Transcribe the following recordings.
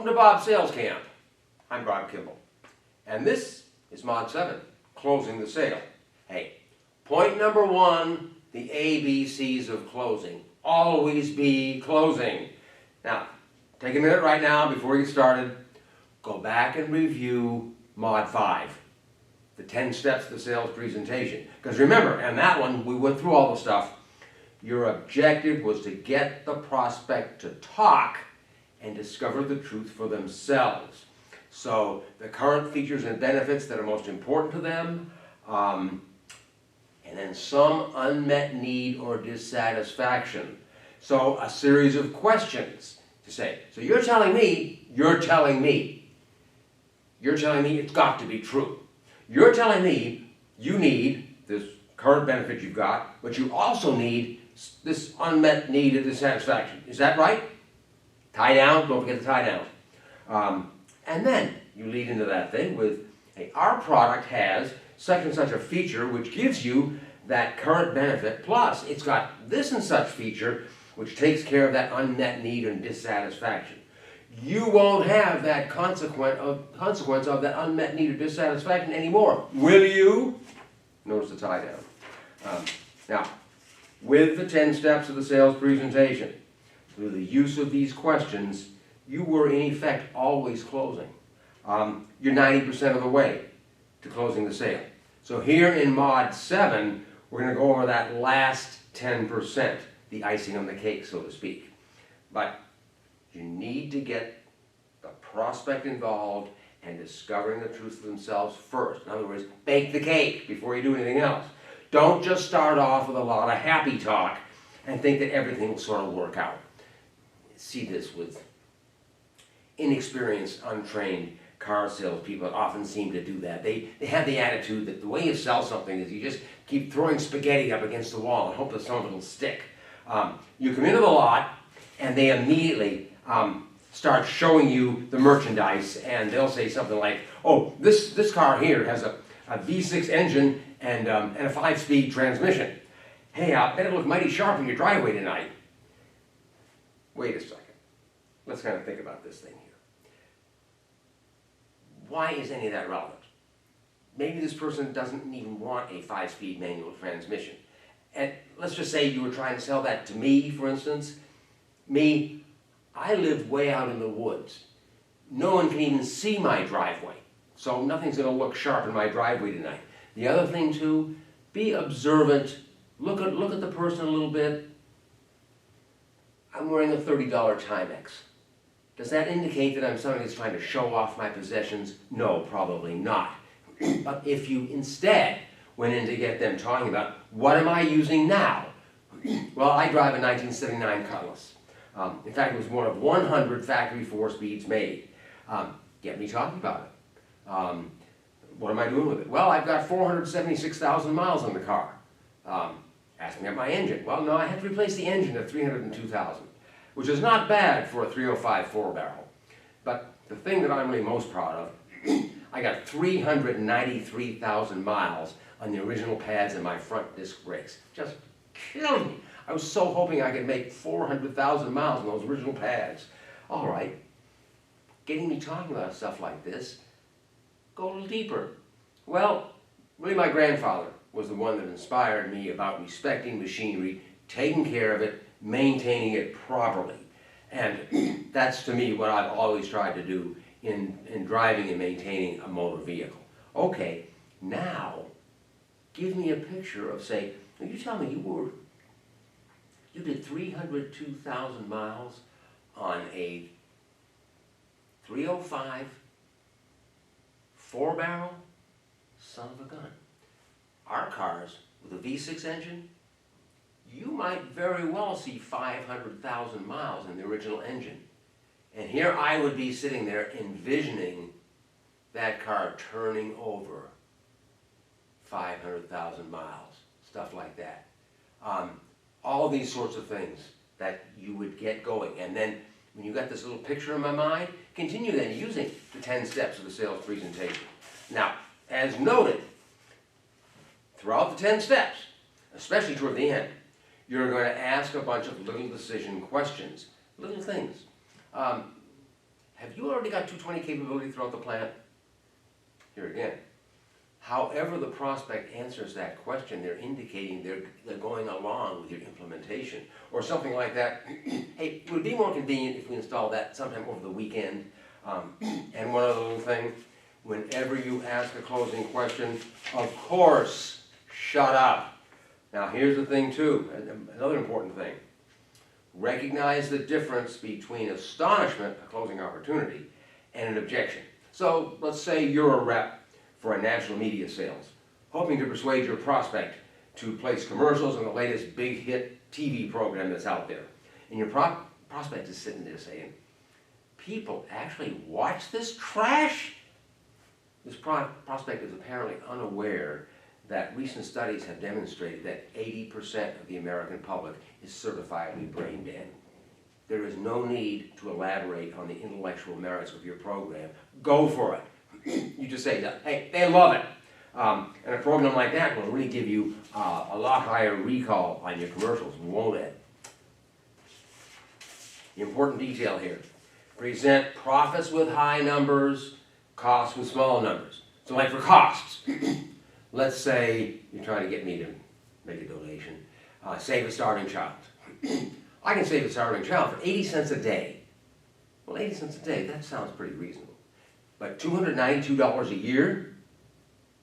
Welcome to Bob's Sales Camp. I'm Bob Kimball. And this is Mod 7, Closing the Sale. Hey, point number one, the ABCs of closing. Always be closing. Now, take a minute right now before you get started. Go back and review Mod 5, the 10 steps of the sales presentation. Because remember, in that one, we went through all the stuff. Your objective was to get the prospect to talk and discover the truth for themselves. So the current features and benefits that are most important to them, and then some unmet need or dissatisfaction. So a series of questions to say, so you're telling me it's got to be true. You're telling me you need this current benefit you've got, but you also need this unmet need of dissatisfaction. Is that right? Tie down, don't forget the tie down. And then you lead into that thing with, hey, our product has such and such a feature which gives you that current benefit, plus it's got this and such feature which takes care of that unmet need and dissatisfaction. You won't have that consequence of that unmet need or dissatisfaction anymore, will you? Notice the tie down. Now, with the 10 steps of the sales presentation, through the use of these questions, you were in effect always closing. You're 90% of the way to closing the sale. So here in Mod 7, we're going to go over that last 10%, the icing on the cake, so to speak. But you need to get the prospect involved and discovering the truth for themselves first. In other words, bake the cake before you do anything else. Don't just start off with a lot of happy talk and think that everything will sort of work out. See this with inexperienced, untrained car salespeople that often seem to do that. They have the attitude that the way you sell something is you just keep throwing spaghetti up against the wall and hope that some of it will stick. You come into the lot and they immediately start showing you the merchandise, and they'll say something like, oh, this car here has a V6 engine and a 5-speed transmission. Hey, I bet it look mighty sharp in your driveway tonight. Wait a second. Let's kind of think about this thing here. Why is any of that relevant? Maybe this person doesn't even want a 5-speed manual transmission. And let's just say you were trying to sell that to me, for instance. Me, I live way out in the woods. No one can even see my driveway. So nothing's going to look sharp in my driveway tonight. The other thing too, be observant. Look at the person a little bit. I'm wearing a $30 Timex. Does that indicate that I'm somebody that's trying to show off my possessions? No, probably not. But if you instead went in to get them talking about, what am I using now? Well, I drive a 1979 Cutlass. In fact, it was one of 100 factory 4-speeds made. Get me talking about it. What am I doing with it? Well, I've got 476,000 miles on the car. Ask me about my engine. Well, no, I had to replace the engine at 302,000, which is not bad for a 305 4-barrel. But the thing that I'm really most proud of, I got 393,000 miles on the original pads in my front disc brakes. Just killed me. I was so hoping I could make 400,000 miles on those original pads. All right, getting me talking about stuff like this, go a little deeper. Well, really my grandfather was the one that inspired me about respecting machinery, taking care of it, maintaining it properly. And that's to me what I've always tried to do in driving and maintaining a motor vehicle. Okay, now give me a picture of, say, you tell me you did 302,000 miles on a 305 4-barrel? Son of a gun. Our cars with a V6 engine, you might very well see 500,000 miles in the original engine. And here I would be sitting there envisioning that car turning over 500,000 miles, stuff like that. All these sorts of things that you would get going. And then when you got this little picture in my mind, continue then using the 10 steps of the sales presentation. Now, as noted, throughout the 10 steps, especially toward the end, you're going to ask a bunch of little decision questions, little things. Have have you already got 220 capability throughout the plant? Here again. However the prospect answers that question, they're indicating they're going along with your implementation. Or something like that. Hey, it would be more convenient if we installed that sometime over the weekend. And one other little thing, whenever you ask a closing question, of course, shut up. Now here's the thing too, another important thing. Recognize the difference between astonishment, a closing opportunity, and an objection. So let's say you're a rep for a national media sales, hoping to persuade your prospect to place commercials on the latest big hit TV program that's out there. And your prospect is sitting there saying, people actually watch this trash? This prospect is apparently unaware that recent studies have demonstrated that 80% of the American public is certifiably brain dead. There is no need to elaborate on the intellectual merits of your program. Go for it. You just say, hey, they love it. And a program like that will really give you a lot higher recall on your commercials, won't it? The important detail here. Present profits with high numbers, costs with small numbers. So like for costs, let's say you're trying to get me to make a donation. Save a starving child. I can save a starving child for 80 cents a day. Well, 80 cents a day, that sounds pretty reasonable. But $292 a year?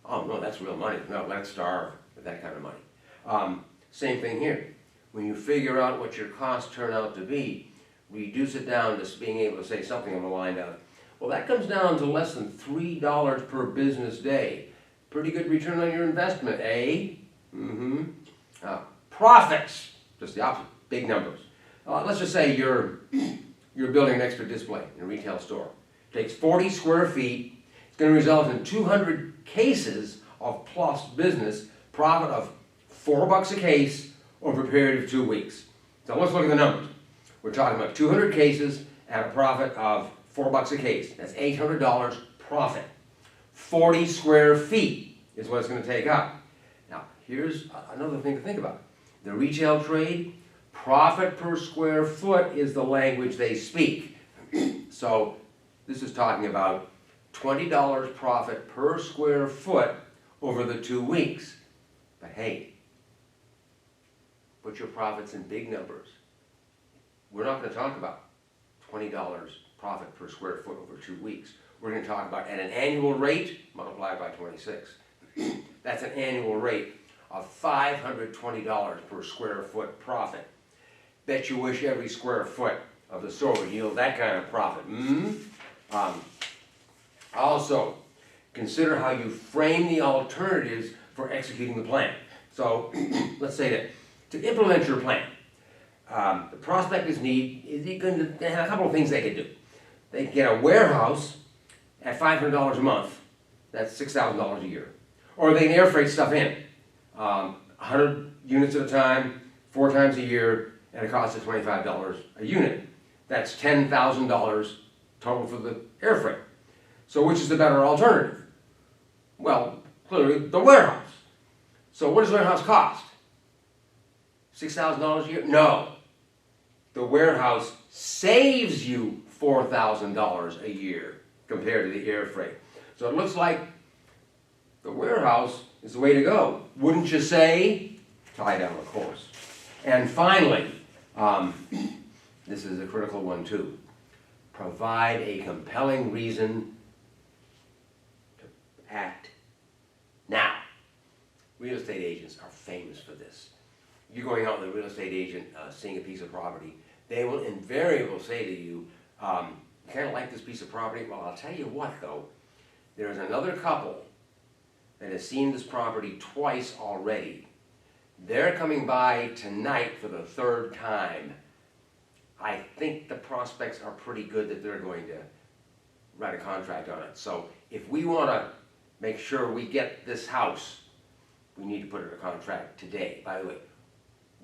Oh no, that's real money. No, let's starve with that kind of money. Same thing here. When you figure out what your costs turn out to be, reduce it down to being able to say something on the line of, well, that comes down to less than $3 per business day. Pretty good return on your investment, eh? Mm-hmm. Profits, just the opposite, big numbers. Let's just say you're building an extra display in a retail store. Takes 40 square feet. It's going to result in 200 cases of plus business, profit of $4 a case over a period of 2 weeks. So let's look at the numbers. We're talking about 200 cases at a profit of $4 a case. That's $800 profit. 40 square feet is what it's going to take up. Now, here's another thing to think about. The retail trade, profit per square foot is the language they speak. So this is talking about $20 profit per square foot over the 2 weeks. But hey, put your profits in big numbers. We're not going to talk about $20 profit per square foot over 2 weeks. We're going to talk about at an annual rate, multiplied by 26. That's an annual rate of $520 per square foot profit. Bet you wish every square foot of the store would yield that kind of profit. Also, consider how you frame the alternatives for executing the plan. So, let's say that to implement your plan, the prospect is going to have a couple of things they could do. They can get a warehouse at $500 a month. That's $6,000 a year. Or they can air freight stuff in, 100 units at a time, 4 times a year, at a cost of $25 a unit. That's $10,000 total for the air freight. So which is the better alternative? Well, clearly the warehouse. So what does the warehouse cost? $6,000 a year? No. The warehouse saves you $4,000 a year compared to the air freight. So it looks like the warehouse is the way to go. Wouldn't you say? Tie down, of course. And finally, this is a critical one too. Provide a compelling reason to act now. Real estate agents are famous for this. You're going out with a real estate agent, seeing a piece of property, they will invariably say to you, you kind of like this piece of property? Well, I'll tell you what though, there's another couple that has seen this property twice already. They're coming by tonight for the 3rd time. I think the prospects are pretty good that they're going to write a contract on it. So if we want to make sure we get this house, we need to put it in a contract today. By the way,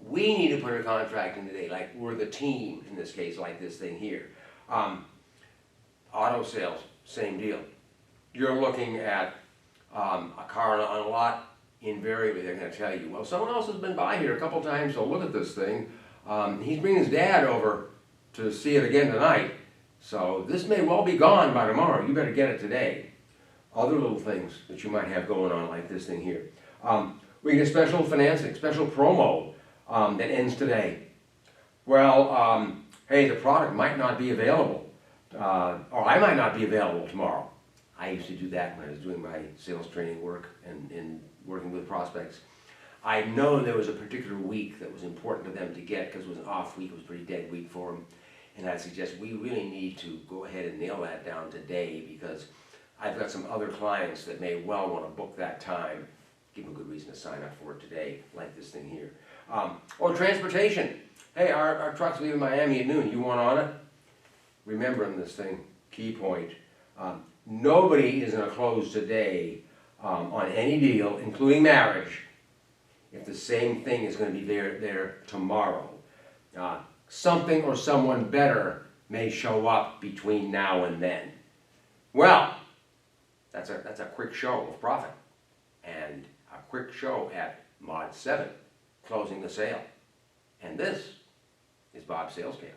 we need to put a contract in today, like we're the team in this case, like this thing here. Auto sales, same deal. You're looking at a car on a lot, invariably they're going to tell you, well, someone else has been by here a couple times, so look at this thing. He's bringing his dad over to see it again tonight. So this may well be gone by tomorrow. You better get it today. Other little things that you might have going on, like this thing here. We get special financing, special promo that ends today. Well, hey, the product might not be available, or I might not be available tomorrow. I used to do that when I was doing my sales training work and working with prospects. I know there was a particular week that was important to them to get because it was an off week, it was a pretty dead week for them. And I'd suggest we really need to go ahead and nail that down today because I've got some other clients that may well want to book that time. Give them a good reason to sign up for it today, like this thing here. Or transportation. Hey, our truck's leaving Miami at noon. You want on it? Remembering this thing, key point. Nobody is going to close today on any deal, including marriage, if the same thing is going to be there tomorrow. Something or someone better may show up between now and then. Well, that's a quick show of profit and a quick show at Mod 7, closing the sale. And this is Bob's Sales Camp.